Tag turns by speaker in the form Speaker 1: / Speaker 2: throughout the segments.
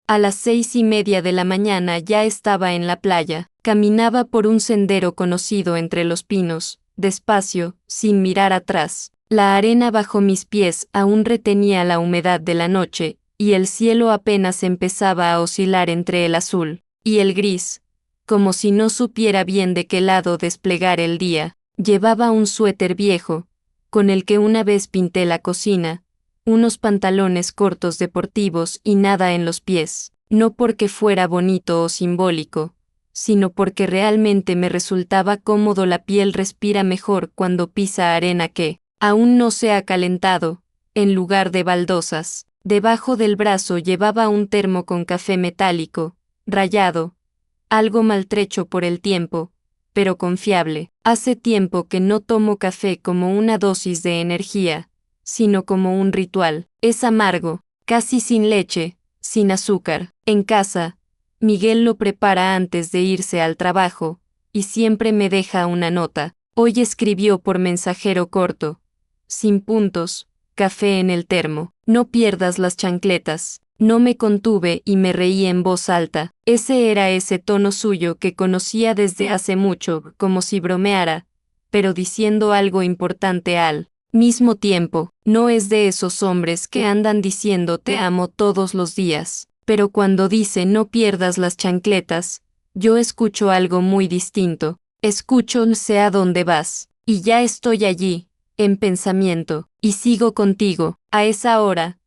Speaker 1: A las 6:30 de la mañana ya estaba en la playa. Caminaba por un sendero conocido entre los pinos, despacio, sin mirar atrás. La arena bajo mis pies aún retenía la humedad de la noche, y el cielo apenas empezaba a oscilar entre el azul y el gris, como si no supiera bien de qué lado desplegar el día. Llevaba un suéter viejo, con el que una vez pinté la cocina, unos pantalones cortos deportivos y nada en los pies, no porque fuera bonito o simbólico, sino porque realmente me resultaba cómodo. La piel respira mejor cuando pisa arena que aún no se ha calentado, en lugar de baldosas. Debajo del brazo llevaba un termo con café metálico, rayado, algo maltrecho por el tiempo, pero confiable. Hace tiempo que no tomo café como una dosis de energía, sino como un ritual. Es amargo, casi sin leche, sin azúcar. En casa, Miguel lo prepara antes de irse al trabajo, y siempre me deja una nota. Hoy escribió por mensajero corto, sin puntos, café en el termo. No pierdas las chancletas. No me contuve y me reí en voz alta. Ese era ese tono suyo que conocía desde hace mucho, como si bromeara, pero diciendo algo importante al mismo tiempo. No es de esos hombres que andan diciendo te amo todos los días, pero cuando dice no pierdas las chancletas, yo escucho algo muy distinto. Escucho no sé a dónde vas, y ya estoy allí, en pensamiento, y sigo contigo. A esa hora,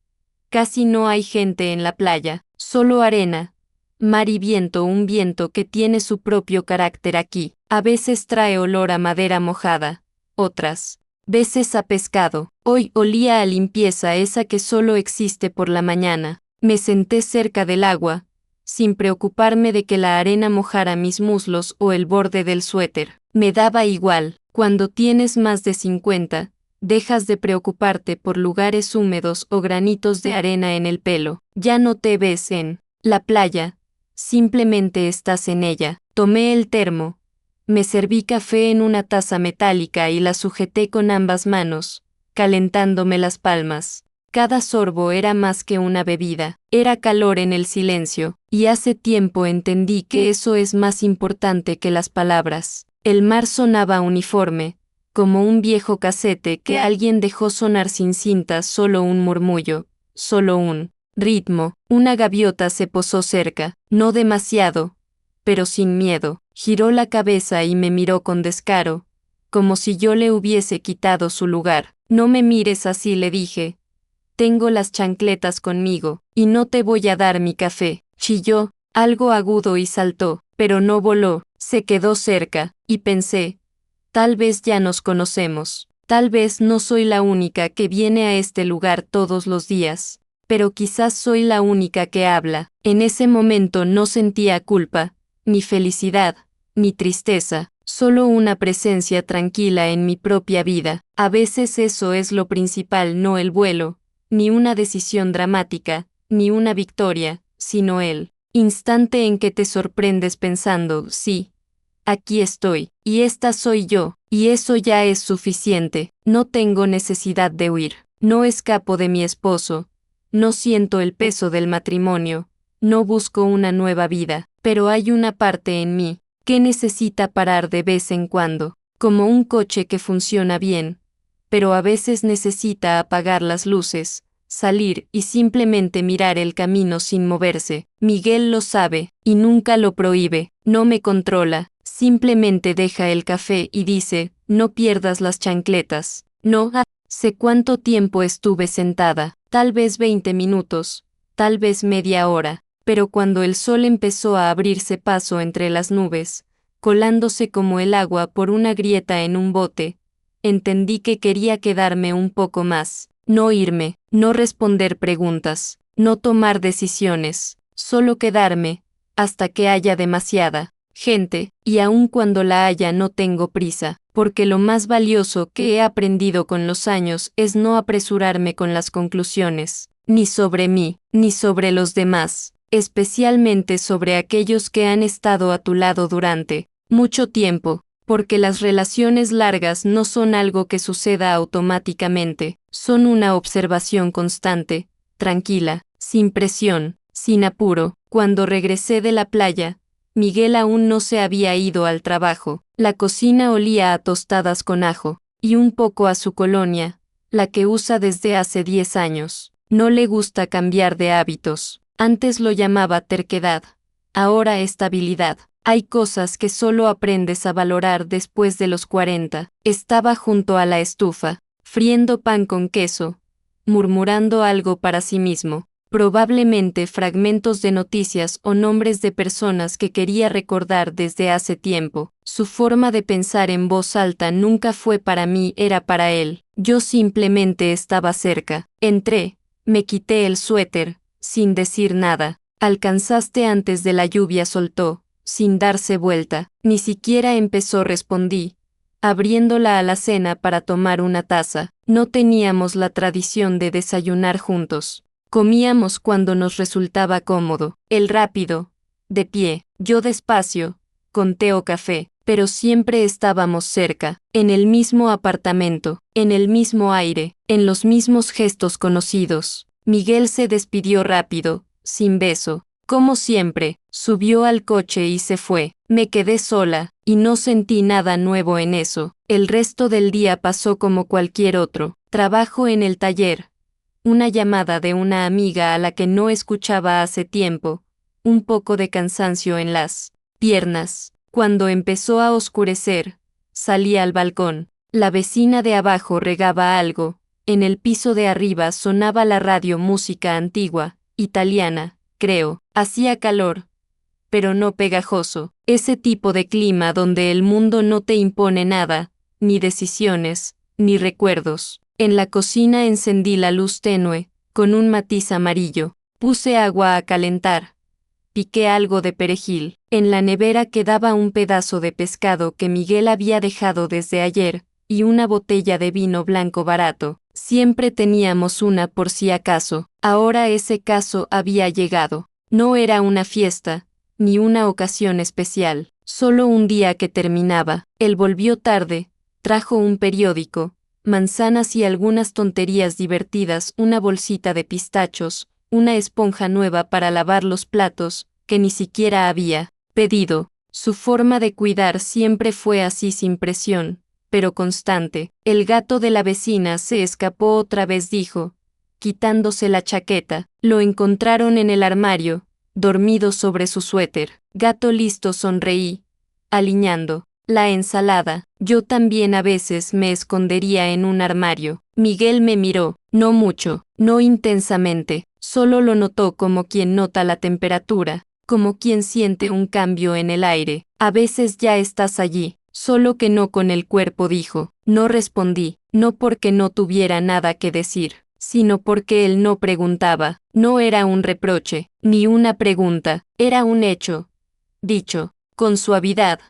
Speaker 1: casi no hay gente en la playa, solo arena, mar y viento, un viento que tiene su propio carácter aquí. A veces trae olor a madera mojada, otras veces a pescado. Hoy olía a limpieza, esa que solo existe por la mañana. Me senté cerca del agua, sin preocuparme de que la arena mojara mis muslos o el borde del suéter. Me daba igual. Cuando tienes más de 50, dejas de preocuparte por lugares húmedos o granitos de arena en el pelo. Ya no te ves en la playa, simplemente estás en ella. Tomé el termo, me serví café en una taza metálica y la sujeté con ambas manos, calentándome las palmas. Cada sorbo era más que una bebida, era calor en el silencio, y hace tiempo entendí que eso es más importante que las palabras. El mar sonaba uniforme, como un viejo casete que alguien dejó sonar sin cinta, solo un murmullo, solo un ritmo. Una gaviota se posó cerca, no demasiado, pero sin miedo. Giró la cabeza y me miró con descaro, como si yo le hubiese quitado su lugar. No me mires así, le dije. Tengo las chancletas conmigo, y no te voy a dar mi café. Chilló, algo agudo y saltó, pero no voló, se quedó cerca, y pensé, tal vez ya nos conocemos, tal vez no soy la única que viene a este lugar todos los días, pero quizás soy la única que habla. En ese momento no sentía culpa, ni felicidad, ni tristeza, solo una presencia tranquila en mi propia vida. A veces eso es lo principal, no el vuelo, ni una decisión dramática, ni una victoria, sino el instante en que te sorprendes pensando, sí, aquí estoy, y esta soy yo, y eso ya es suficiente. No tengo necesidad de huir, no escapo de mi esposo, no siento el peso del matrimonio, no busco una nueva vida, pero hay una parte en mí que necesita parar de vez en cuando, como un coche que funciona bien, pero a veces necesita apagar las luces, salir y simplemente mirar el camino sin moverse. Miguel lo sabe, y nunca lo prohíbe, no me controla, simplemente deja el café y dice, no pierdas las chancletas. No sé cuánto tiempo estuve sentada, tal vez 20 minutos, tal vez media hora, pero cuando el sol empezó a abrirse paso entre las nubes, colándose como el agua por una grieta en un bote, entendí que quería quedarme un poco más, no irme, no responder preguntas, no tomar decisiones, solo quedarme, hasta que haya demasiada gente, y aun cuando la haya no tengo prisa, porque lo más valioso que he aprendido con los años es no apresurarme con las conclusiones, ni sobre mí, ni sobre los demás, especialmente sobre aquellos que han estado a tu lado durante mucho tiempo, porque las relaciones largas no son algo que suceda automáticamente, son una observación constante, tranquila, sin presión, sin apuro. Cuando regresé de la playa, Miguel aún no se había ido al trabajo. La cocina olía a tostadas con ajo, y un poco a su colonia, la que usa desde hace 10 años. No le gusta cambiar de hábitos. Antes lo llamaba terquedad, ahora estabilidad. Hay cosas que solo aprendes a valorar después de los 40. Estaba junto a la estufa, friendo pan con queso, murmurando algo para sí mismo, probablemente fragmentos de noticias o nombres de personas que quería recordar desde hace tiempo. Su forma de pensar en voz alta nunca fue para mí, era para él. Yo simplemente estaba cerca. Entré, me quité el suéter, sin decir nada. Alcanzaste antes de la lluvia, soltó, sin darse vuelta. Ni siquiera empezó, respondí, abriendo la alacena para tomar una taza. No teníamos la tradición de desayunar juntos. Comíamos cuando nos resultaba cómodo. Él rápido, de pie, yo despacio, con té o café, pero siempre estábamos cerca, en el mismo apartamento, en el mismo aire, en los mismos gestos conocidos. Miguel se despidió rápido, sin beso. Como siempre, subió al coche y se fue. Me quedé sola, y no sentí nada nuevo en eso. El resto del día pasó como cualquier otro. Trabajo en el taller. Una llamada de una amiga a la que no escuchaba hace tiempo. Un poco de cansancio en las piernas. Cuando empezó a oscurecer, salí al balcón. La vecina de abajo regaba algo. En el piso de arriba sonaba la radio, música antigua, italiana, creo. Hacía calor, pero no pegajoso. Ese tipo de clima donde el mundo no te impone nada, ni decisiones, ni recuerdos. En la cocina encendí la luz tenue, con un matiz amarillo. Puse agua a calentar. Piqué algo de perejil. En la nevera quedaba un pedazo de pescado que Miguel había dejado desde ayer, y una botella de vino blanco barato. Siempre teníamos una por si acaso. Ahora ese caso había llegado. No era una fiesta, ni una ocasión especial, solo un día que terminaba. Él volvió tarde, trajo un periódico, manzanas y algunas tonterías divertidas, una bolsita de pistachos, una esponja nueva para lavar los platos, que ni siquiera había pedido. Su forma de cuidar siempre fue así, sin presión, pero constante. El gato de la vecina se escapó otra vez, dijo, quitándose la chaqueta. Lo encontraron en el armario, dormido sobre su suéter. Gato listo, sonreí, aliñando la ensalada. Yo también a veces me escondería en un armario. Miguel me miró, no mucho, no intensamente, solo lo notó como quien nota la temperatura, como quien siente un cambio en el aire. A veces ya estás allí, solo que no con el cuerpo, dijo. No respondí, no porque no tuviera nada que decir, sino porque él no preguntaba. No era un reproche, ni una pregunta, era un hecho, dicho, con suavidad,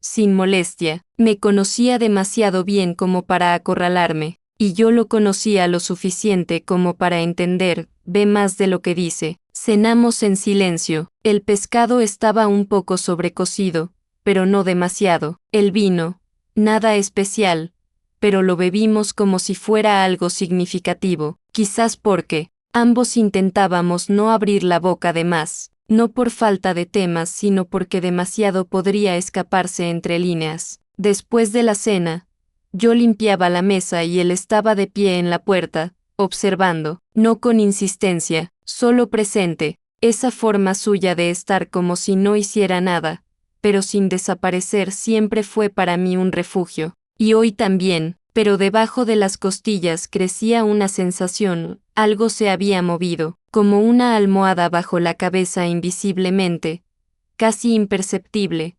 Speaker 1: sin molestia. Me conocía demasiado bien como para acorralarme, y yo lo conocía lo suficiente como para entender, ve más de lo que dice. Cenamos en silencio. El pescado estaba un poco sobrecocido, pero no demasiado. El vino, nada especial, pero lo bebimos como si fuera algo significativo, quizás porque ambos intentábamos no abrir la boca de más, no por falta de temas, sino porque demasiado podría escaparse entre líneas. Después de la cena, yo limpiaba la mesa y él estaba de pie en la puerta, observando, no con insistencia, solo presente, esa forma suya de estar como si no hiciera nada, pero sin desaparecer, siempre fue para mí un refugio. Y hoy también, pero debajo de las costillas crecía una sensación, algo se había movido, como una almohada bajo la cabeza invisiblemente, casi imperceptible,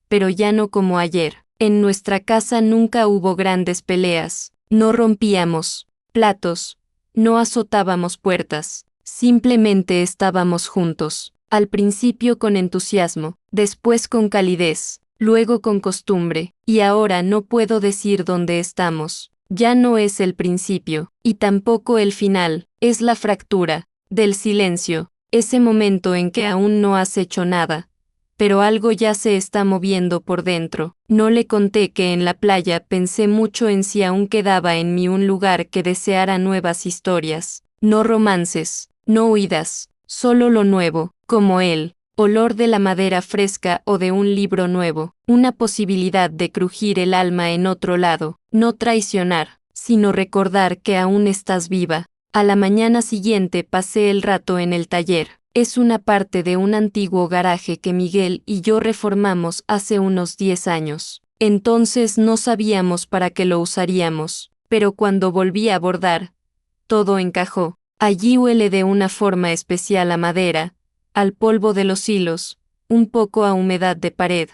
Speaker 1: pero ya no como ayer. En nuestra casa nunca hubo grandes peleas, no rompíamos platos, no azotábamos puertas, simplemente estábamos juntos, al principio con entusiasmo, después con calidez, luego con costumbre, y ahora no puedo decir dónde estamos. Ya no es el principio, y tampoco el final, es la fractura del silencio, ese momento en que aún no has hecho nada, pero algo ya se está moviendo por dentro. No le conté que en la playa pensé mucho en si aún quedaba en mí un lugar que deseara nuevas historias, no romances, no huidas, solo lo nuevo, como el olor de la madera fresca o de un libro nuevo, una posibilidad de crujir el alma en otro lado, no traicionar, sino recordar que aún estás viva. A la mañana siguiente pasé el rato en el taller. Es una parte de un antiguo garaje que Miguel y yo reformamos hace unos 10 años. Entonces no sabíamos para qué lo usaríamos, pero cuando volví a bordar, todo encajó. Allí huele de una forma especial a madera, al polvo de los hilos, un poco a humedad de pared,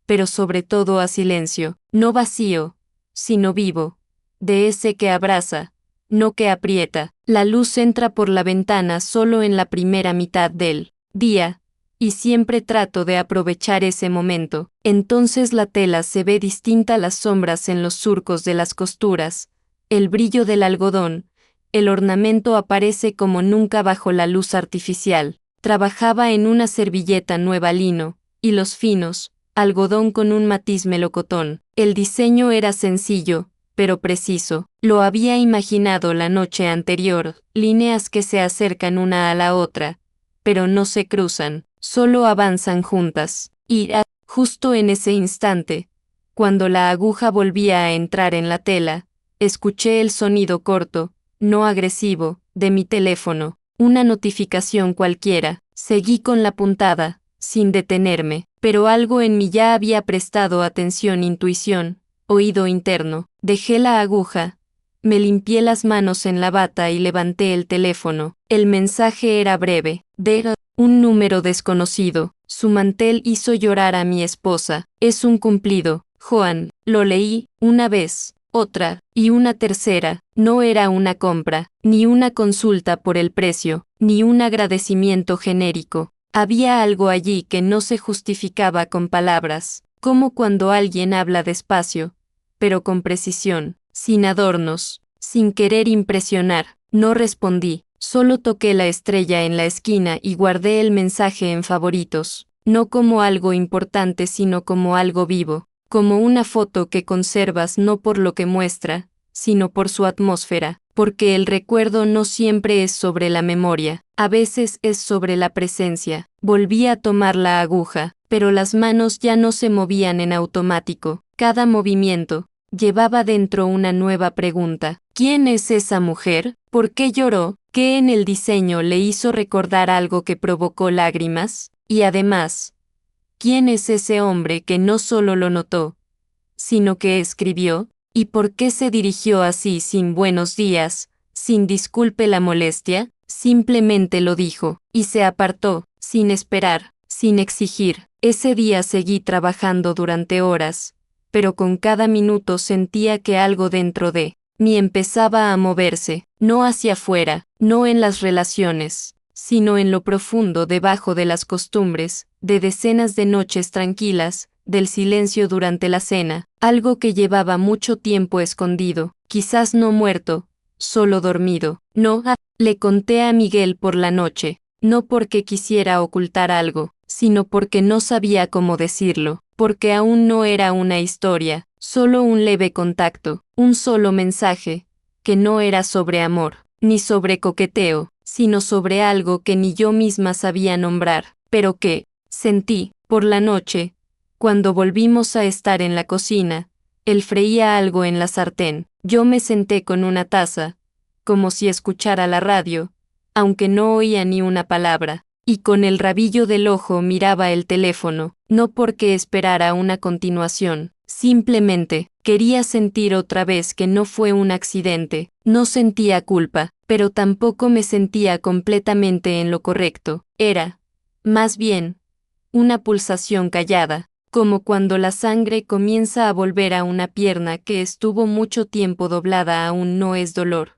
Speaker 1: pero sobre todo a silencio, no vacío, sino vivo, de ese que abraza, no que aprieta. La luz entra por la ventana solo en la primera mitad del día, y siempre trato de aprovechar ese momento. Entonces la tela se ve distinta, las sombras en los surcos de las costuras, el brillo del algodón, el ornamento aparece como nunca bajo la luz artificial. Trabajaba en una servilleta nueva lino, hilos finos, algodón con un matiz melocotón. El diseño era sencillo, pero preciso. Lo había imaginado la noche anterior, líneas que se acercan una a la otra, pero no se cruzan, solo avanzan juntas. Y justo en ese instante, cuando la aguja volvía a entrar en la tela, escuché el sonido corto, no agresivo, de mi teléfono. Una notificación cualquiera. Seguí con la puntada, sin detenerme, pero algo en mí ya había prestado atención, intuición, oído interno. Dejé la aguja, me limpié las manos en la bata y levanté el teléfono. El mensaje era breve, de un número desconocido. Su mantel hizo llorar a mi esposa. Es un cumplido, Joan. Lo leí, una vez, otra, y una tercera. No era una compra, ni una consulta por el precio, ni un agradecimiento genérico. Había algo allí que no se justificaba con palabras, como cuando alguien habla despacio, pero con precisión, sin adornos, sin querer impresionar. No respondí, solo toqué la estrella en la esquina y guardé el mensaje en favoritos, no como algo importante sino como algo vivo, como una foto que conservas no por lo que muestra, sino por su atmósfera, porque el recuerdo no siempre es sobre la memoria, a veces es sobre la presencia. Volví a tomar la aguja, pero las manos ya no se movían en automático. Cada movimiento llevaba dentro una nueva pregunta. ¿Quién es esa mujer? ¿Por qué lloró? ¿Qué en el diseño le hizo recordar algo que provocó lágrimas? Y además, ¿quién es ese hombre que no solo lo notó, sino que escribió? ¿Y por qué se dirigió así sin buenos días, sin disculpe la molestia? Simplemente lo dijo, y se apartó, sin esperar, sin exigir. Ese día seguí trabajando durante horas, pero con cada minuto sentía que algo dentro de mí empezaba a moverse, no hacia afuera, no en las relaciones, sino en lo profundo debajo de las costumbres, de decenas de noches tranquilas, del silencio durante la cena, algo que llevaba mucho tiempo escondido, quizás no muerto, solo dormido. No, le conté a Miguel por la noche, no porque quisiera ocultar algo, sino porque no sabía cómo decirlo, porque aún no era una historia, solo un leve contacto, un solo mensaje, que no era sobre amor, ni sobre coqueteo, sino sobre algo que ni yo misma sabía nombrar, pero que sentí. Por la noche, cuando volvimos a estar en la cocina, él freía algo en la sartén. Yo me senté con una taza, como si escuchara la radio, aunque no oía ni una palabra, y con el rabillo del ojo miraba el teléfono, no porque esperara una continuación, simplemente quería sentir otra vez que no fue un accidente. No sentía culpa, pero tampoco me sentía completamente en lo correcto. Era, más bien, una pulsación callada, como cuando la sangre comienza a volver a una pierna que estuvo mucho tiempo doblada. Aún no es dolor,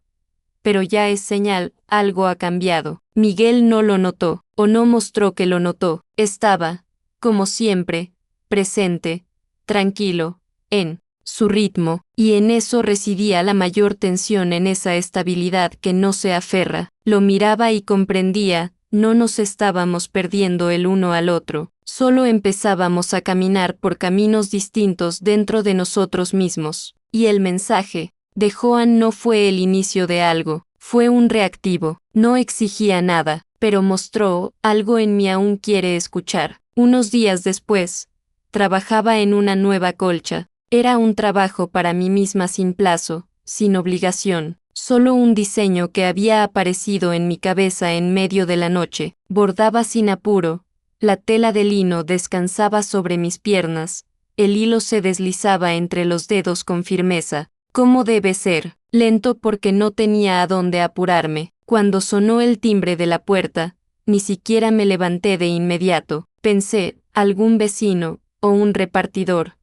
Speaker 1: pero ya es señal. Algo ha cambiado. Miguel no lo notó, o no mostró que lo notó. Estaba, como siempre, presente, tranquilo, en su ritmo, y en eso residía la mayor tensión, en esa estabilidad que no se aferra. Lo miraba y comprendía, no nos estábamos perdiendo el uno al otro, solo empezábamos a caminar por caminos distintos dentro de nosotros mismos. Y el mensaje de Joan no fue el inicio de algo, fue un reactivo. No exigía nada, pero mostró, algo en mí aún quiere escuchar. Unos días después, trabajaba en una nueva colcha. Era un trabajo para mí misma sin plazo, sin obligación, solo un diseño que había aparecido en mi cabeza en medio de la noche. Bordaba sin apuro, la tela de lino descansaba sobre mis piernas, el hilo se deslizaba entre los dedos con firmeza, como debe ser, lento porque no tenía a dónde apurarme. Cuando sonó el timbre de la puerta, ni siquiera me levanté de inmediato. Pensé, algún vecino, o un repartidor.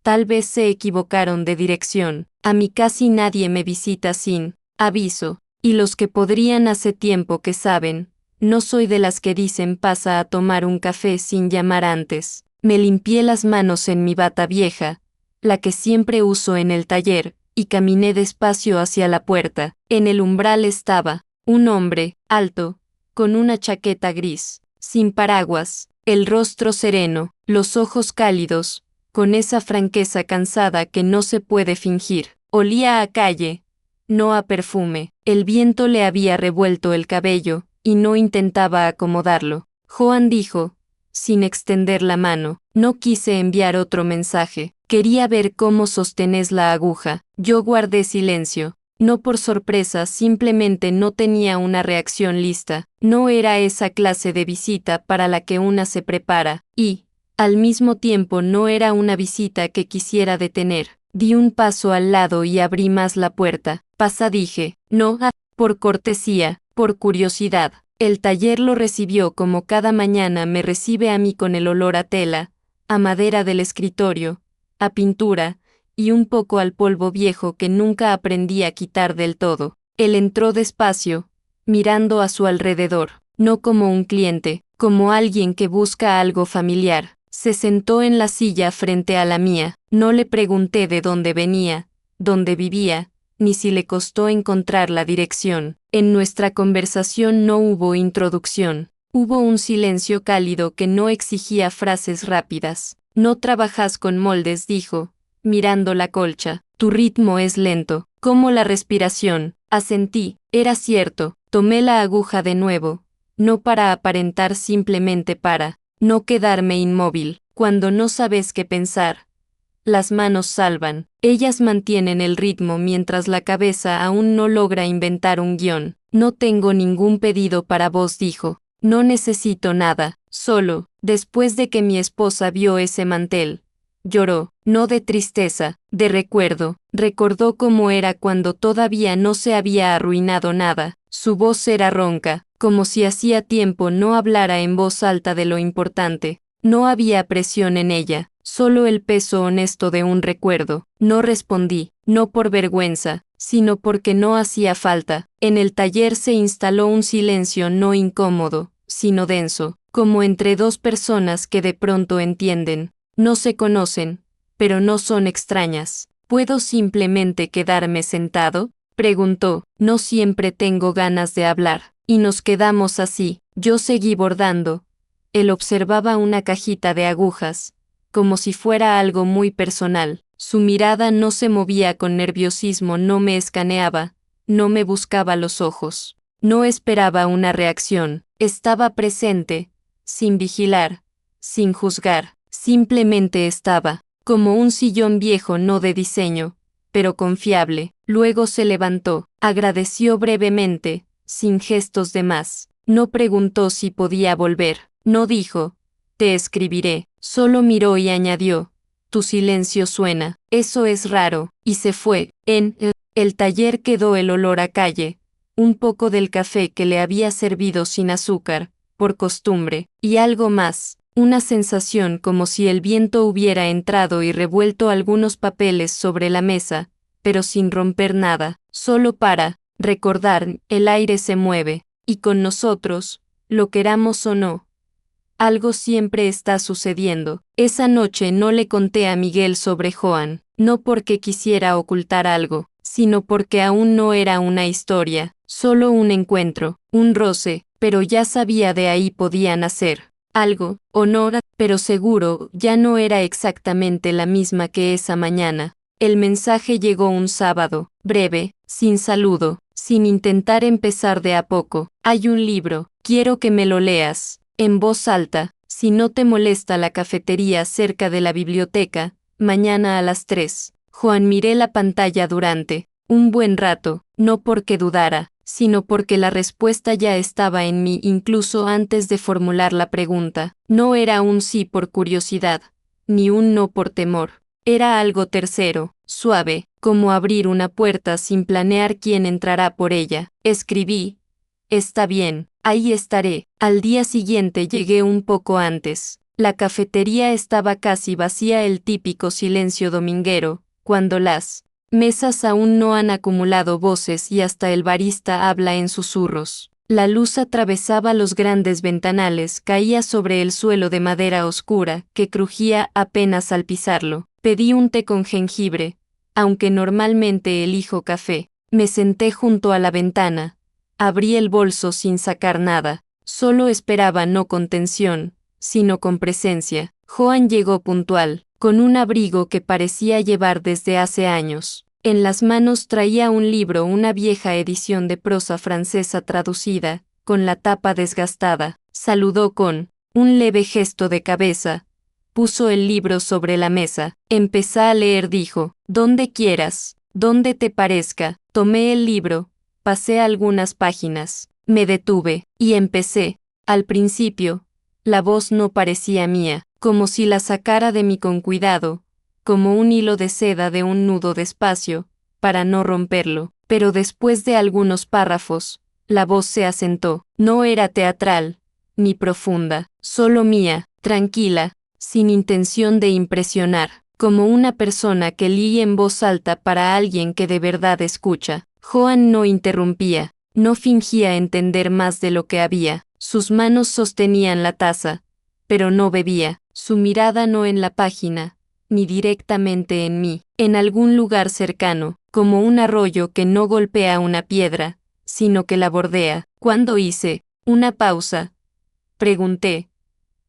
Speaker 1: Tal vez se equivocaron de dirección. A mí casi nadie me visita sin aviso, y los que podrían hace tiempo que saben. No soy de las que dicen pasa a tomar un café sin llamar antes. Me limpié las manos en mi bata vieja, la que siempre uso en el taller, y caminé despacio hacia la puerta. En el umbral estaba un hombre, alto, con una chaqueta gris, sin paraguas, el rostro sereno, los ojos cálidos, con esa franqueza cansada que no se puede fingir. Olía a calle, no a perfume. El viento le había revuelto el cabello, y no intentaba acomodarlo. Joan dijo, sin extender la mano. No quise enviar otro mensaje. Quería ver cómo sostenés la aguja. Yo guardé silencio. No por sorpresa, simplemente no tenía una reacción lista. No era esa clase de visita para la que una se prepara, y, al mismo tiempo no era una visita que quisiera detener. Di un paso al lado y abrí más la puerta. Pasa, dije. No, por cortesía, por curiosidad. El taller lo recibió como cada mañana me recibe a mí, con el olor a tela, a madera del escritorio, a pintura, y un poco al polvo viejo que nunca aprendí a quitar del todo. Él entró despacio, mirando a su alrededor, no como un cliente, como alguien que busca algo familiar. Se sentó en la silla frente a la mía. No le pregunté de dónde venía, dónde vivía, ni si le costó encontrar la dirección. En nuestra conversación no hubo introducción. Hubo un silencio cálido que no exigía frases rápidas. No trabajas con moldes, dijo, mirando la colcha. Tu ritmo es lento, como la respiración. Asentí. Era cierto. Tomé la aguja de nuevo, no para aparentar, simplemente para no quedarme inmóvil. Cuando no sabes qué pensar, las manos salvan. Ellas mantienen el ritmo mientras la cabeza aún no logra inventar un guión. No tengo ningún pedido para vos, dijo. No necesito nada, solo, después de que mi esposa vio ese mantel, lloró, no de tristeza, de recuerdo. Recordó cómo era cuando todavía no se había arruinado nada. Su voz era ronca, como si hacía tiempo no hablara en voz alta de lo importante. No había presión en ella, solo el peso honesto de un recuerdo. No respondí, no por vergüenza, sino porque no hacía falta. En el taller se instaló un silencio no incómodo, sino denso, como entre dos personas que de pronto entienden. No se conocen, pero no son extrañas. ¿Puedo simplemente quedarme sentado?, preguntó. No siempre tengo ganas de hablar. Y nos quedamos así. Yo seguí bordando. Él observaba una cajita de agujas, como si fuera algo muy personal. Su mirada no se movía con nerviosismo, no me escaneaba, no me buscaba los ojos. No esperaba una reacción. Estaba presente, sin vigilar, sin juzgar. Simplemente estaba, como un sillón viejo no de diseño, pero confiable. Luego se levantó, agradeció brevemente, sin gestos de más. No preguntó si podía volver. No dijo, te escribiré. Solo miró y añadió, tu silencio suena. Eso es raro. Y se fue. En el taller quedó el olor a calle, un poco del café que le había servido sin azúcar, por costumbre, y algo más. Una sensación como si el viento hubiera entrado y revuelto algunos papeles sobre la mesa, pero sin romper nada, solo para recordar. El aire se mueve, y con nosotros, lo queramos o no. Algo siempre está sucediendo. Esa noche no le conté a Miguel sobre Joan, no porque quisiera ocultar algo, sino porque aún no era una historia, solo un encuentro, un roce, pero ya sabía de ahí podía nacer algo, honor, pero seguro ya no era exactamente la misma que esa mañana. El mensaje llegó un sábado, breve, sin saludo, sin intentar empezar de a poco. Hay un libro, quiero que me lo leas, en voz alta, si no te molesta la cafetería cerca de la biblioteca, mañana a las 3. Juan miré la pantalla durante un buen rato, no porque dudara, sino porque la respuesta ya estaba en mí incluso antes de formular la pregunta. No era un sí por curiosidad, ni un no por temor. Era algo tercero, suave, como abrir una puerta sin planear quién entrará por ella. Escribí: está bien, ahí estaré. Al día siguiente llegué un poco antes. La cafetería estaba casi vacía, el típico silencio dominguero, cuando las mesas aún no han acumulado voces y hasta el barista habla en susurros. La luz atravesaba los grandes ventanales, caía sobre el suelo de madera oscura, que crujía apenas al pisarlo. Pedí un té con jengibre, aunque normalmente elijo café. Me senté junto a la ventana. Abrí el bolso sin sacar nada. Solo esperaba, no con tensión, sino con presencia. Joan llegó puntual, con un abrigo que parecía llevar desde hace años. En las manos traía un libro, una vieja edición de prosa francesa traducida, con la tapa desgastada. Saludó con un leve gesto de cabeza. Puso el libro sobre la mesa. Empecé a leer, dijo. Donde quieras, donde te parezca. Tomé el libro, pasé algunas páginas, me detuve, y empecé. Al principio, la voz no parecía mía, como si la sacara de mí con cuidado, como un hilo de seda de un nudo despacio, para no romperlo. Pero después de algunos párrafos, la voz se asentó. No era teatral, ni profunda, solo mía, tranquila, sin intención de impresionar, como una persona que lee en voz alta para alguien que de verdad escucha. Joan no interrumpía, no fingía entender más de lo que había. Sus manos sostenían la taza, pero no bebía. Su mirada no en la página, ni directamente en mí, en algún lugar cercano, como un arroyo que no golpea una piedra, sino que la bordea. Cuando hice una pausa, pregunté: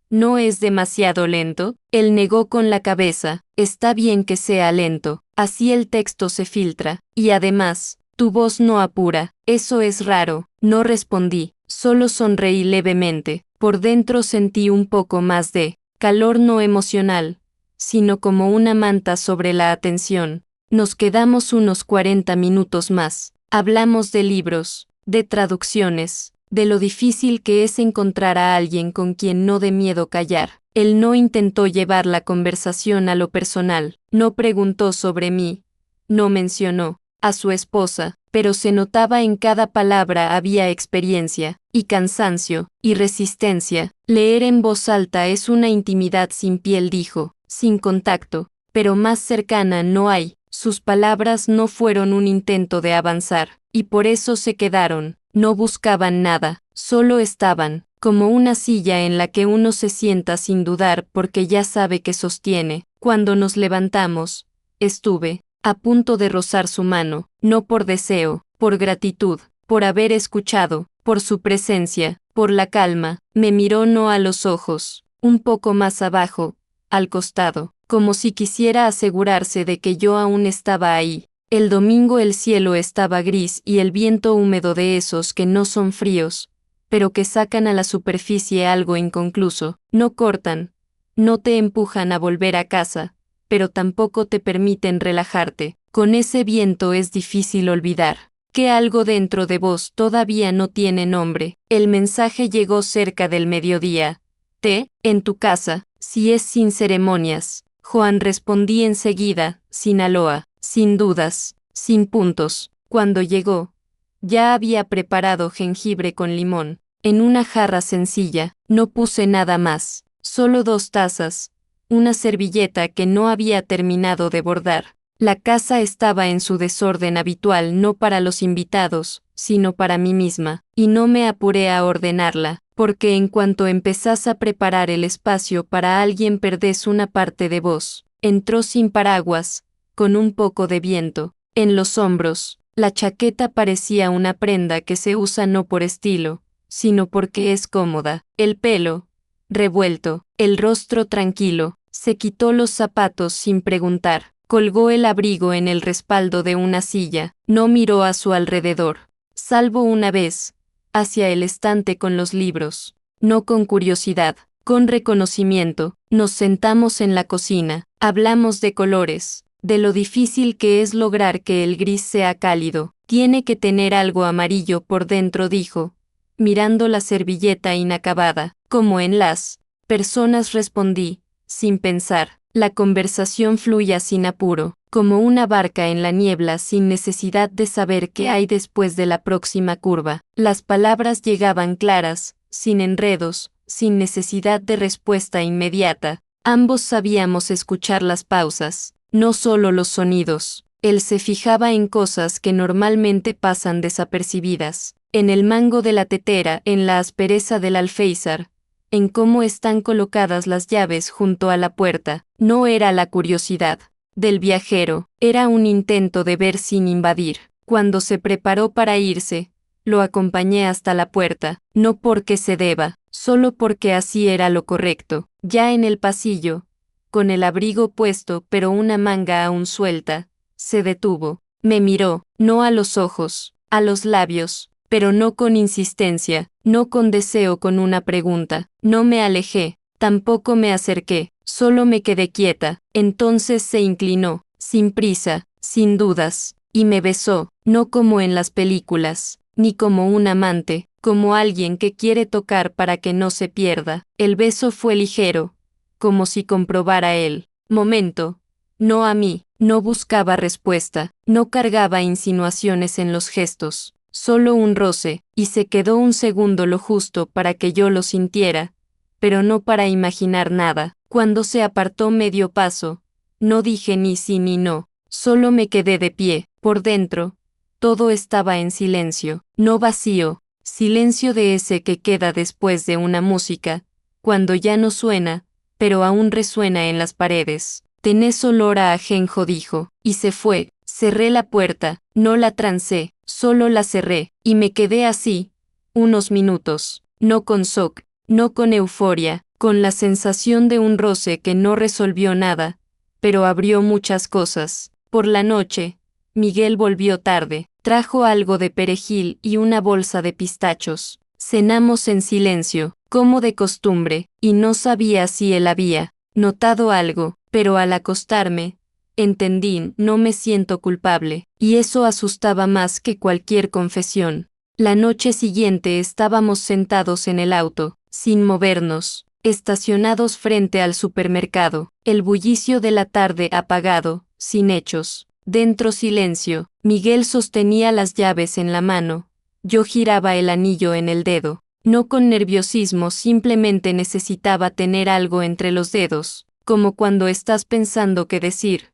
Speaker 1: ¿no es demasiado lento? Él negó con la cabeza. Está bien que sea lento, así el texto se filtra, y además, tu voz no apura. Eso es raro. No respondí, solo sonreí levemente. Por dentro sentí un poco más de calor, no emocional, sino como una manta sobre la atención. Nos quedamos unos 40 minutos más. Hablamos de libros, de traducciones, de lo difícil que es encontrar a alguien con quien no dé miedo callar. Él no intentó llevar la conversación a lo personal, no preguntó sobre mí, no mencionó a su esposa, pero se notaba en cada palabra había experiencia, y cansancio, y resistencia. Leer en voz alta es una intimidad sin piel, dijo, sin contacto, pero más cercana no hay. Sus palabras no fueron un intento de avanzar, y por eso se quedaron. No buscaban nada, solo estaban, como una silla en la que uno se sienta sin dudar porque ya sabe que sostiene. Cuando nos levantamos, estuve a punto de rozar su mano, no por deseo, por gratitud, por haber escuchado, por su presencia, por la calma. Me miró no a los ojos, un poco más abajo, al costado, como si quisiera asegurarse de que yo aún estaba ahí. El domingo el cielo estaba gris y el viento húmedo, de esos que no son fríos, pero que sacan a la superficie algo inconcluso. No cortan, no te empujan a volver a casa, pero tampoco te permiten relajarte. Con ese viento es difícil olvidar que algo dentro de vos todavía no tiene nombre. El mensaje llegó cerca del mediodía. Té, en tu casa, si es sin ceremonias. Joan, respondí enseguida, Sinaloa. Sin dudas, sin puntos. Cuando llegó, ya había preparado jengibre con limón, en una jarra sencilla. No puse nada más, solo 2 tazas, una servilleta que no había terminado de bordar. La casa estaba en su desorden habitual, no para los invitados, sino para mí misma, y no me apuré a ordenarla, porque en cuanto empezás a preparar el espacio para alguien perdés una parte de vos. Entró sin paraguas, con un poco de viento en los hombros. La chaqueta parecía una prenda que se usa no por estilo, sino porque es cómoda. El pelo revuelto, el rostro tranquilo. Se quitó los zapatos sin preguntar. Colgó el abrigo en el respaldo de una silla. No miró a su alrededor. salvo una vez, hacia el estante con los libros. No con curiosidad, con reconocimiento. Nos sentamos en la cocina, hablamos de colores, de lo difícil que es lograr que el gris sea cálido. Tiene que tener algo amarillo por dentro, dijo, mirando la servilleta inacabada. Como en las personas, respondí, sin pensar. La conversación fluía sin apuro, como una barca en la niebla sin necesidad de saber qué hay después de la próxima curva. Las palabras llegaban claras, sin enredos, sin necesidad de respuesta inmediata. Ambos sabíamos escuchar las pausas, no solo los sonidos. Él se fijaba en cosas que normalmente pasan desapercibidas, en el mango de la tetera, en la aspereza del alféizar, en cómo están colocadas las llaves junto a la puerta. No era la curiosidad del viajero, era un intento de ver sin invadir. Cuando se preparó para irse, lo acompañé hasta la puerta, no porque se deba, solo porque así era lo correcto. Ya en el pasillo, con el abrigo puesto pero una manga aún suelta, se detuvo. Me miró, no a los ojos, a los labios, pero no con insistencia, no con deseo, con una pregunta. No me alejé, tampoco me acerqué, solo me quedé quieta. Entonces se inclinó, sin prisa, sin dudas, y me besó, no como en las películas, ni como un amante, como alguien que quiere tocar para que no se pierda. El beso fue ligero, como si comprobara él. Momento. No a mí, no buscaba respuesta, no cargaba insinuaciones en los gestos, solo un roce, y se quedó un segundo lo justo para que yo lo sintiera, pero no para imaginar nada. Cuando se apartó medio paso, no dije ni sí ni no, solo me quedé de pie. Por dentro, todo estaba en silencio, no vacío, silencio de ese que queda después de una música, cuando ya no suena, pero aún resuena en las paredes. Tenés olor a ajenjo, dijo, y se fue. Cerré la puerta, no la trancé, solo la cerré, y me quedé así, unos minutos, no con shock, no con euforia, con la sensación de un roce que no resolvió nada, pero abrió muchas cosas. Por la noche, Miguel volvió tarde, trajo algo de perejil y una bolsa de pistachos. Cenamos en silencio, como de costumbre, y no sabía si él había notado algo, pero al acostarme, entendí, no me siento culpable, y eso asustaba más que cualquier confesión. La noche siguiente estábamos sentados en el auto, sin movernos, estacionados frente al supermercado, el bullicio de la tarde apagado, sin hechos. Dentro silencio. Miguel sostenía las llaves en la mano, yo giraba el anillo en el dedo. No con nerviosismo, simplemente necesitaba tener algo entre los dedos, como cuando estás pensando qué decir,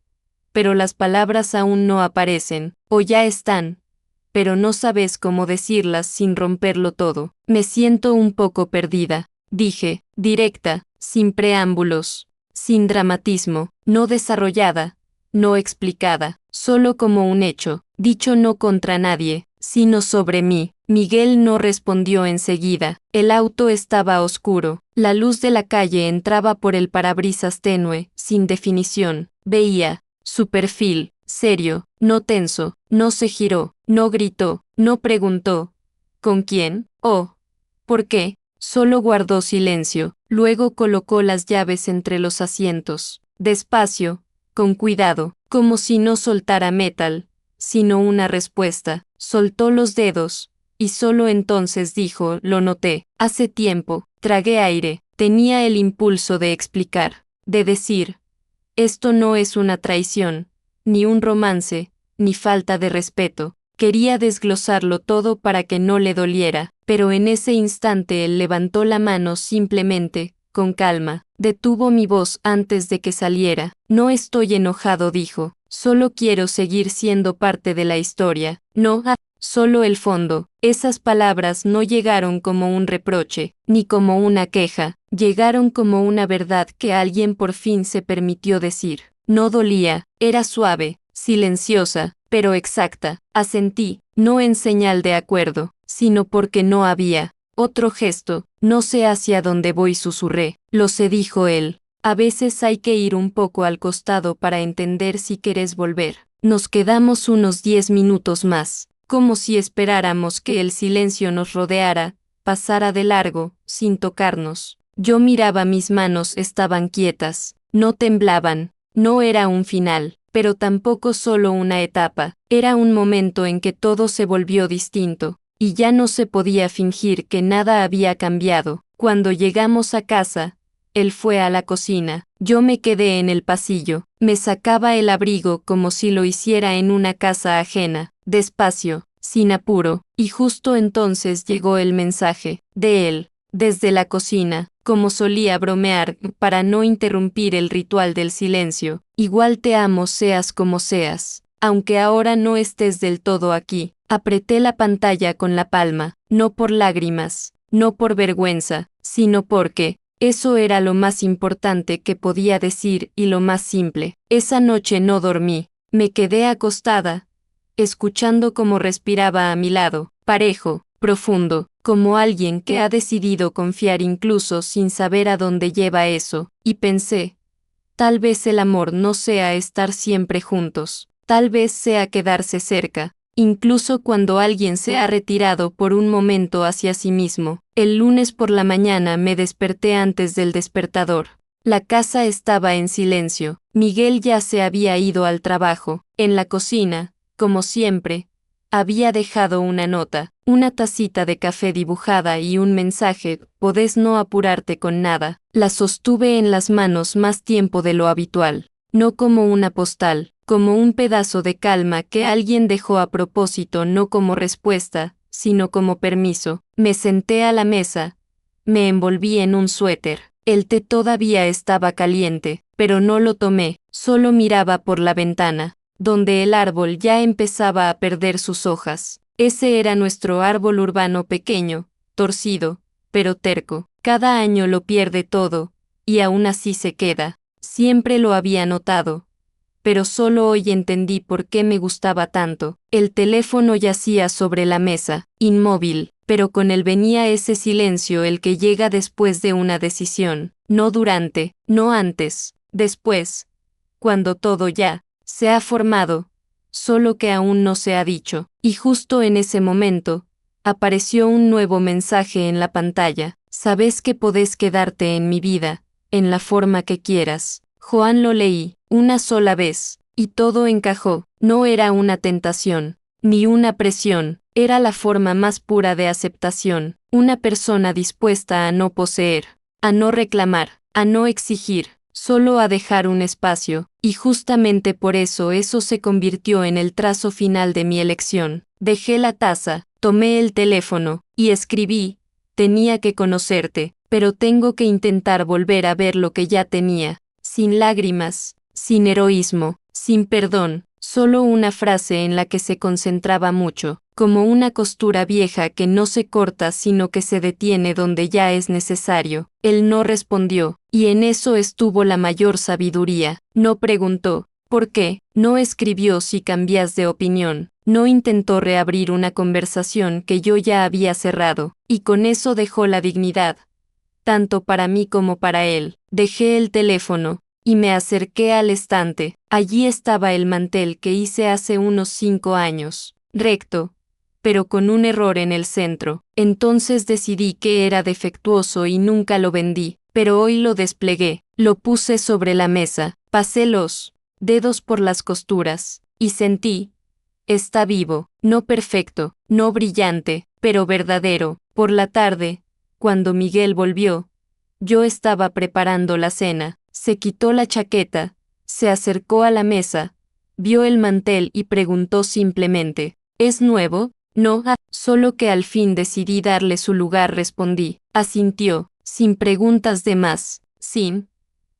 Speaker 1: pero las palabras aún no aparecen, o ya están, pero no sabes cómo decirlas sin romperlo todo. Me siento un poco perdida, dije, directa, sin preámbulos, sin dramatismo, no desarrollada, no explicada, solo como un hecho, dicho no contra nadie, sino sobre mí. Miguel no respondió enseguida. El auto estaba oscuro. La luz de la calle entraba por el parabrisas tenue, sin definición. Veía su perfil, serio, no tenso, no se giró, no gritó, no preguntó. ¿Con quién? ¿O por qué? Solo guardó silencio. Luego colocó las llaves entre los asientos. Despacio, con cuidado, como si no soltara metal, sino una respuesta. Soltó los dedos, y solo entonces dijo, lo noté, hace tiempo. Tragué aire, tenía el impulso de explicar, de decir, esto no es una traición, ni un romance, ni falta de respeto. Quería desglosarlo todo para que no le doliera, pero en ese instante él levantó la mano simplemente, con calma, detuvo mi voz antes de que saliera. No estoy enojado, dijo, solo quiero seguir siendo parte de la historia, no, solo el fondo. Esas palabras no llegaron como un reproche, ni como una queja, llegaron como una verdad que alguien por fin se permitió decir. No dolía, era suave, silenciosa, pero exacta. Asentí, no en señal de acuerdo, sino porque no había otro gesto. No sé hacia dónde voy, susurré. Lo sé, dijo él. A veces hay que ir un poco al costado para entender si querés volver. Nos quedamos unos 10 minutos más. como si esperáramos que el silencio nos rodeara, pasara de largo, sin tocarnos. Yo miraba, mis manos estaban quietas, no temblaban, no era un final, pero tampoco solo una etapa, era un momento en que todo se volvió distinto, y ya no se podía fingir que nada había cambiado. Cuando llegamos a casa, él fue a la cocina, yo me quedé en el pasillo, me sacaba el abrigo como si lo hiciera en una casa ajena, despacio, sin apuro, y justo entonces llegó el mensaje, de él, desde la cocina, como solía bromear, para no interrumpir el ritual del silencio. Igual te amo seas como seas, aunque ahora no estés del todo aquí. Apreté la pantalla con la palma, no por lágrimas, no por vergüenza, sino porque, eso era lo más importante que podía decir y lo más simple. Esa noche no dormí, me quedé acostada, escuchando cómo respiraba a mi lado, parejo, profundo, como alguien que ha decidido confiar incluso sin saber a dónde lleva eso, y pensé, tal vez el amor no sea estar siempre juntos, tal vez sea quedarse cerca, incluso cuando alguien se ha retirado por un momento hacia sí mismo. El lunes por la mañana me desperté antes del despertador. La casa estaba en silencio, Miguel ya se había ido al trabajo, en la cocina, como siempre, había dejado una nota, una tacita de café dibujada y un mensaje, podés no apurarte con nada. La sostuve en las manos más tiempo de lo habitual, no como una postal, como un pedazo de calma que alguien dejó a propósito, no como respuesta, sino como permiso. Me senté a la mesa, me envolví en un suéter. El té todavía estaba caliente, pero no lo tomé, solo miraba por la ventana, donde el árbol ya empezaba a perder sus hojas. Ese era nuestro árbol urbano pequeño, torcido, pero terco. Cada año lo pierde todo, y aún así se queda. Siempre lo había notado, pero solo hoy entendí por qué me gustaba tanto. El teléfono yacía sobre la mesa, inmóvil, pero con él venía ese silencio, el que llega después de una decisión, no durante, no antes, después, cuando todo ya se ha formado, solo que aún no se ha dicho. Y justo en ese momento, apareció un nuevo mensaje en la pantalla. Sabes que podés quedarte en mi vida, en la forma que quieras. Joan, lo leí una sola vez, y todo encajó. No era una tentación, ni una presión, era la forma más pura de aceptación, una persona dispuesta a no poseer, a no reclamar, a no exigir, solo a dejar un espacio, y justamente por eso se convirtió en el trazo final de mi elección. Dejé la taza, tomé el teléfono, y escribí, tenía que conocerte, pero tengo que intentar volver a ver lo que ya tenía, sin lágrimas, sin heroísmo, sin perdón, solo una frase en la que se concentraba mucho, como una costura vieja que no se corta sino que se detiene donde ya es necesario. Él no respondió, y en eso estuvo la mayor sabiduría. No preguntó, ¿por qué? No escribió si cambias de opinión, no intentó reabrir una conversación que yo ya había cerrado, y con eso dejó la dignidad, tanto para mí como para él. Dejé el teléfono, y me acerqué al estante. Allí estaba el mantel que hice hace unos 5 años, recto, pero con un error en el centro. Entonces decidí que era defectuoso y nunca lo vendí, pero hoy lo desplegué, lo puse sobre la mesa, pasé los dedos por las costuras, y sentí, está vivo, no perfecto, no brillante, pero verdadero. Por la tarde, cuando Miguel volvió, yo estaba preparando la cena. Se quitó la chaqueta, se acercó a la mesa, vio el mantel y preguntó simplemente, ¿es nuevo? No, solo que al fin decidí darle su lugar, respondí. Asintió, sin preguntas de más, sin.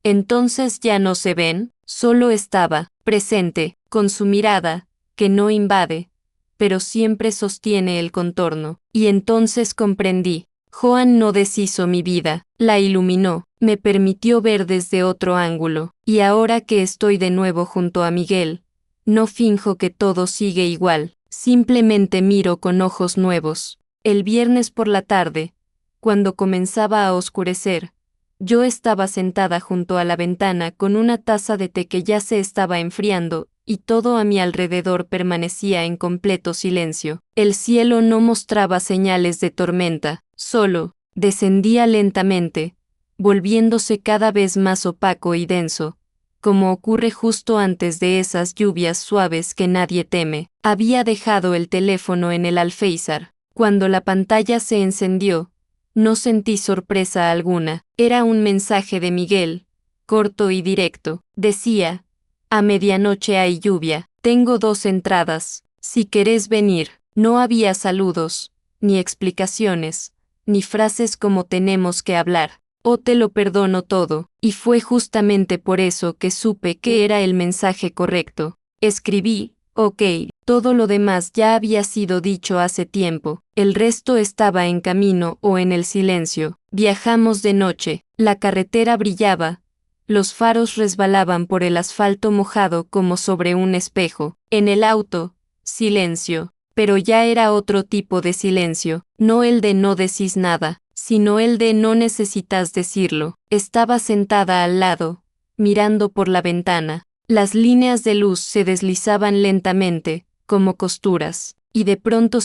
Speaker 1: Entonces ya no se ven, solo estaba, presente, con su mirada, que no invade, pero siempre sostiene el contorno. Y entonces comprendí. Joan no deshizo mi vida, la iluminó, me permitió ver desde otro ángulo, y ahora que estoy de nuevo junto a Miguel, no finjo que todo sigue igual, simplemente miro con ojos nuevos. El viernes por la tarde, cuando comenzaba a oscurecer, yo estaba sentada junto a la ventana con una taza de té que ya se estaba enfriando, y todo a mi alrededor permanecía en completo silencio. El cielo no mostraba señales de tormenta, solo descendía lentamente, volviéndose cada vez más opaco y denso, como ocurre justo antes de esas lluvias suaves que nadie teme. Había dejado el teléfono en el alféizar. Cuando la pantalla se encendió, no sentí sorpresa alguna. Era un mensaje de Miguel, corto y directo. Decía: a medianoche hay lluvia, tengo 2 entradas, si querés venir. No había saludos, ni explicaciones, ni frases como tenemos que hablar. O te lo perdono todo, y fue justamente por eso que supe que era el mensaje correcto. Escribí: ok, todo lo demás ya había sido dicho hace tiempo, el resto estaba en camino o en el silencio. Viajamos de noche, la carretera brillaba, los faros resbalaban por el asfalto mojado como sobre un espejo. En el auto, silencio, pero ya era otro tipo de silencio, no el de no decís nada, sino el de no necesitas decirlo. Estaba sentada al lado, mirando por la ventana. Las líneas de luz se deslizaban lentamente, como costuras, y de pronto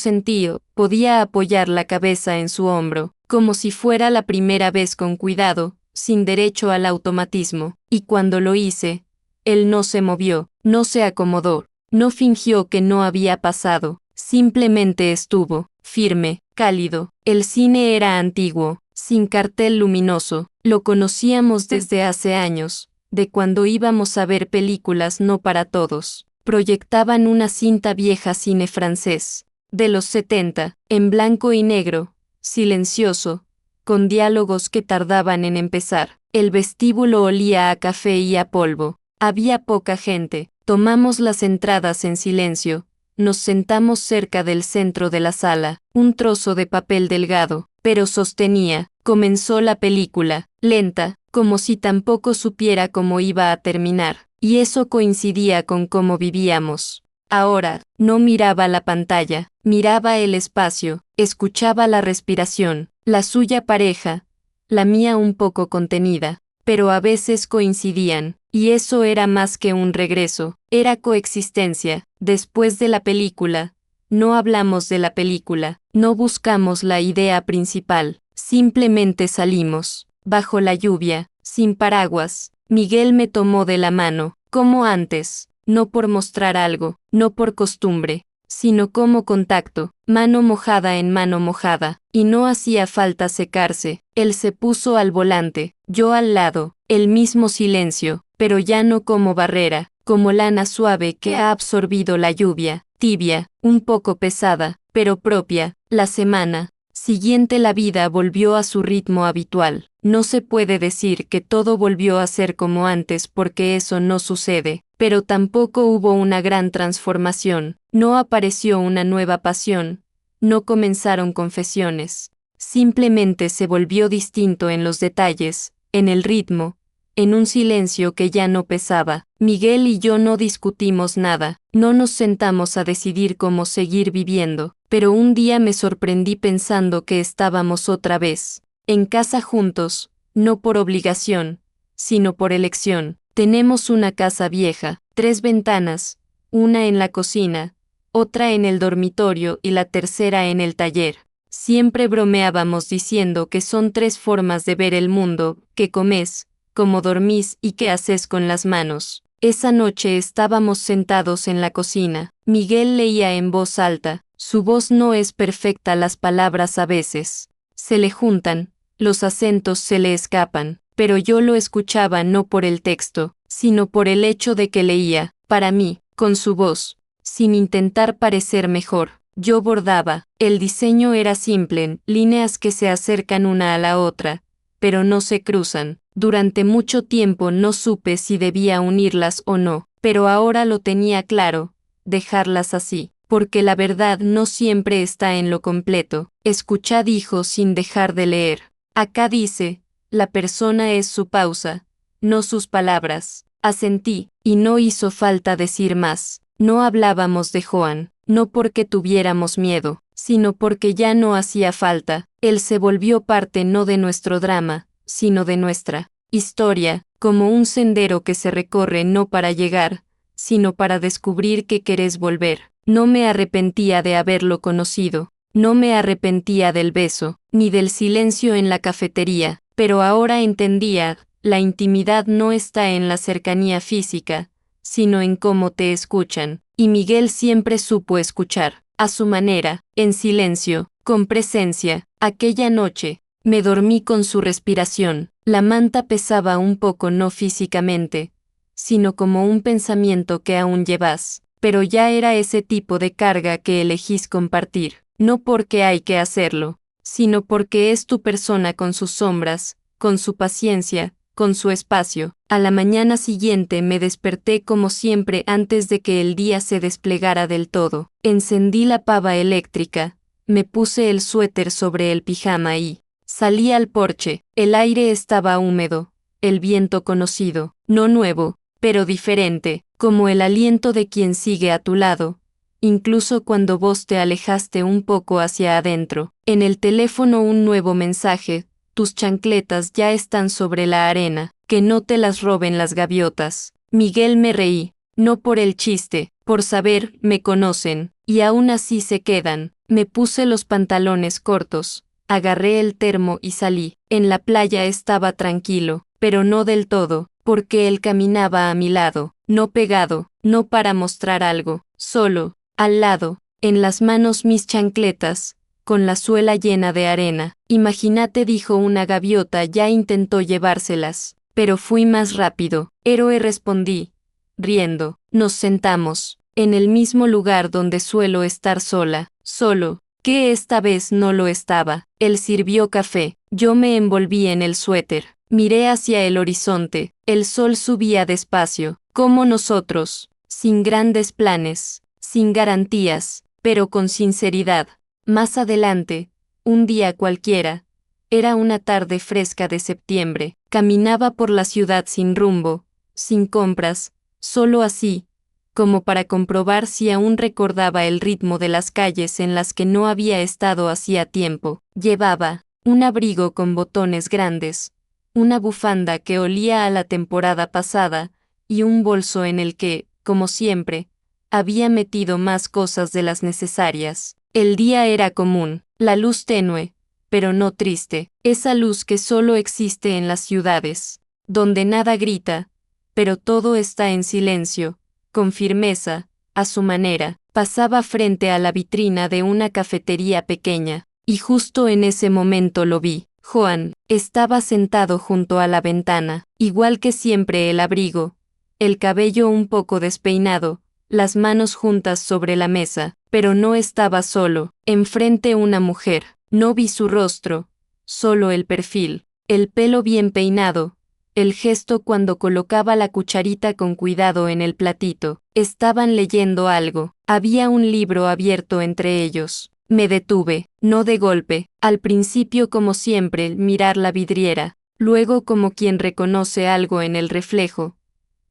Speaker 1: podía apoyar la cabeza en su hombro, como si fuera la primera vez con cuidado, sin derecho al automatismo. Y cuando lo hice, él no se movió, no se acomodó, no fingió que no había pasado, simplemente estuvo, firme, cálido. El cine era antiguo, sin cartel luminoso, lo conocíamos desde hace años, de cuando íbamos a ver películas no para todos. Proyectaban una cinta vieja cine francés, de los 70, en blanco y negro, silencioso, con diálogos que tardaban en empezar. El vestíbulo olía a café y a polvo. Había poca gente. Tomamos las entradas en silencio. Nos sentamos cerca del centro de la sala. Un trozo de papel delgado, pero sostenía. Comenzó la película, lenta, como si tampoco supiera cómo iba a terminar. Y eso coincidía con cómo vivíamos. Ahora, no miraba la pantalla, miraba el espacio, escuchaba la respiración, la suya pareja, la mía un poco contenida, pero a veces coincidían, y eso era más que un regreso, era coexistencia. Después de la película, no hablamos de la película, no buscamos la idea principal, simplemente salimos, bajo la lluvia, sin paraguas. Miguel me tomó de la mano, como antes, no por mostrar algo, no por costumbre, sino como contacto, mano mojada en mano mojada, y no hacía falta secarse. Él se puso al volante, yo al lado, el mismo silencio, pero ya no como barrera, como lana suave que ha absorbido la lluvia, tibia, un poco pesada, pero propia. La semana siguiente la vida volvió a su ritmo habitual. No se puede decir que todo volvió a ser como antes porque eso no sucede, pero tampoco hubo una gran transformación, no apareció una nueva pasión, no comenzaron confesiones. Simplemente se volvió distinto en los detalles, en el ritmo, en un silencio que ya no pesaba. Miguel y yo no discutimos nada, no nos sentamos a decidir cómo seguir viviendo, pero un día me sorprendí pensando que estábamos otra vez en casa juntos, no por obligación, sino por elección. Tenemos una casa vieja, 3 ventanas, una en la cocina, otra en el dormitorio y la tercera en el taller. Siempre bromeábamos diciendo que son 3 formas de ver el mundo: qué comes, cómo dormís y qué haces con las manos. Esa noche estábamos sentados en la cocina. Miguel leía en voz alta. Su voz no es perfecta, las palabras a veces se le juntan, los acentos se le escapan, pero yo lo escuchaba no por el texto, sino por el hecho de que leía, para mí, con su voz, sin intentar parecer mejor. Yo bordaba, el diseño era simple, líneas que se acercan una a la otra, pero no se cruzan. Durante mucho tiempo no supe si debía unirlas o no, pero ahora lo tenía claro, dejarlas así, porque la verdad no siempre está en lo completo. Escucha, dijo sin dejar de leer. Acá dice, la persona es su pausa, no sus palabras. Asentí, y no hizo falta decir más. No hablábamos de Joan, no porque tuviéramos miedo, sino porque ya no hacía falta. Él se volvió parte no de nuestro drama, sino de nuestra historia, como un sendero que se recorre no para llegar, sino para descubrir que querés volver. No me arrepentía de haberlo conocido, no me arrepentía del beso, ni del silencio en la cafetería, pero ahora entendía, la intimidad no está en la cercanía física, sino en cómo te escuchan, y Miguel siempre supo escuchar, a su manera, en silencio, con presencia. Aquella noche, me dormí con su respiración, la manta pesaba un poco no físicamente, sino como un pensamiento que aún llevas, pero ya era ese tipo de carga que elegís compartir, no porque hay que hacerlo, sino porque es tu persona con sus sombras, con su paciencia, con su espacio. A la mañana siguiente me desperté como siempre antes de que el día se desplegara del todo. Encendí la pava eléctrica, me puse el suéter sobre el pijama y salí al porche. El aire estaba húmedo, el viento conocido, no nuevo, pero diferente, como el aliento de quien sigue a tu lado, incluso cuando vos te alejaste un poco hacia adentro. En el teléfono un nuevo mensaje: tus chancletas ya están sobre la arena, que no te las roben las gaviotas. Miguel. Me reí, no por el chiste, por saber, me conocen, y aún así se quedan. Me puse los pantalones cortos, agarré el termo y salí. En la playa estaba tranquilo, pero no del todo, porque él caminaba a mi lado, no pegado, no para mostrar algo, solo, al lado, en las manos mis chancletas, con la suela llena de arena. Imagínate, dijo una gaviota, ya intentó llevárselas, pero fui más rápido. Héroe, respondí, riendo. Nos sentamos, en el mismo lugar donde suelo estar sola, solo, que esta vez no lo estaba. Él sirvió café, yo me envolví en el suéter, miré hacia el horizonte, el sol subía despacio, como nosotros, sin grandes planes, sin garantías, pero con sinceridad. Más adelante, un día cualquiera, era una tarde fresca de septiembre, caminaba por la ciudad sin rumbo, sin compras, solo así, como para comprobar si aún recordaba el ritmo de las calles en las que no había estado hacía tiempo. Llevaba un abrigo con botones grandes, una bufanda que olía a la temporada pasada, y un bolso en el que, como siempre, había metido más cosas de las necesarias. El día era común, la luz tenue, pero no triste, esa luz que solo existe en las ciudades, donde nada grita, pero todo está en silencio, con firmeza, a su manera. Pasaba frente a la vitrina de una cafetería pequeña, y justo en ese momento lo vi. Juan estaba sentado junto a la ventana, igual que siempre, el abrigo, el cabello un poco despeinado, las manos juntas sobre la mesa, pero no estaba solo. Enfrente una mujer, no vi su rostro, solo el perfil, el pelo bien peinado, el gesto cuando colocaba la cucharita con cuidado en el platito. Estaban leyendo algo, había un libro abierto entre ellos. Me detuve, no de golpe, al principio como siempre, mirar la vidriera, luego como quien reconoce algo en el reflejo,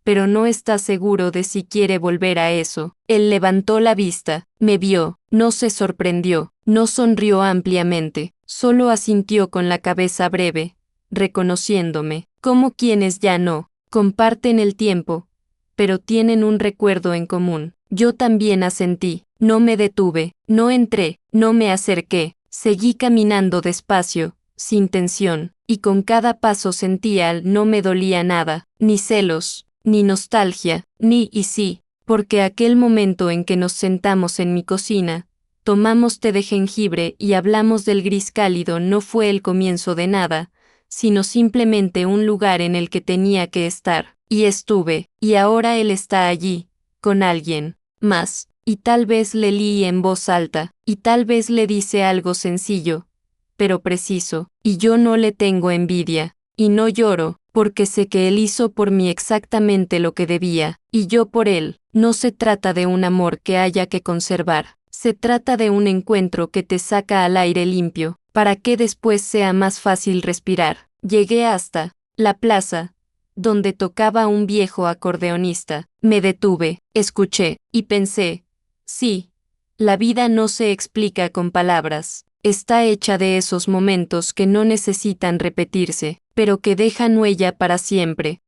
Speaker 1: pero no está seguro de si quiere volver a eso. Él levantó la vista, me vio, no se sorprendió, no sonrió ampliamente, solo asintió con la cabeza breve, reconociéndome, como quienes ya no comparten el tiempo, pero tienen un recuerdo en común. Yo también asentí, no me detuve, no entré, no me acerqué, seguí caminando despacio, sin tensión, y con cada paso sentía no me dolía nada, ni celos, ni nostalgia, ni y sí, porque aquel momento en que nos sentamos en mi cocina, tomamos té de jengibre y hablamos del gris cálido no fue el comienzo de nada, sino simplemente un lugar en el que tenía que estar, y estuve, y ahora él está allí, con alguien más, y tal vez le leí en voz alta, y tal vez le dice algo sencillo, pero preciso, y yo no le tengo envidia, y no lloro, porque sé que él hizo por mí exactamente lo que debía, y yo por él. No se trata de un amor que haya que conservar, se trata de un encuentro que te saca al aire limpio, para que después sea más fácil respirar. Llegué hasta la plaza, donde tocaba un viejo acordeonista. Me detuve, escuché, y pensé, sí, la vida no se explica con palabras, está hecha de esos momentos que no necesitan repetirse, pero que dejan huella para siempre.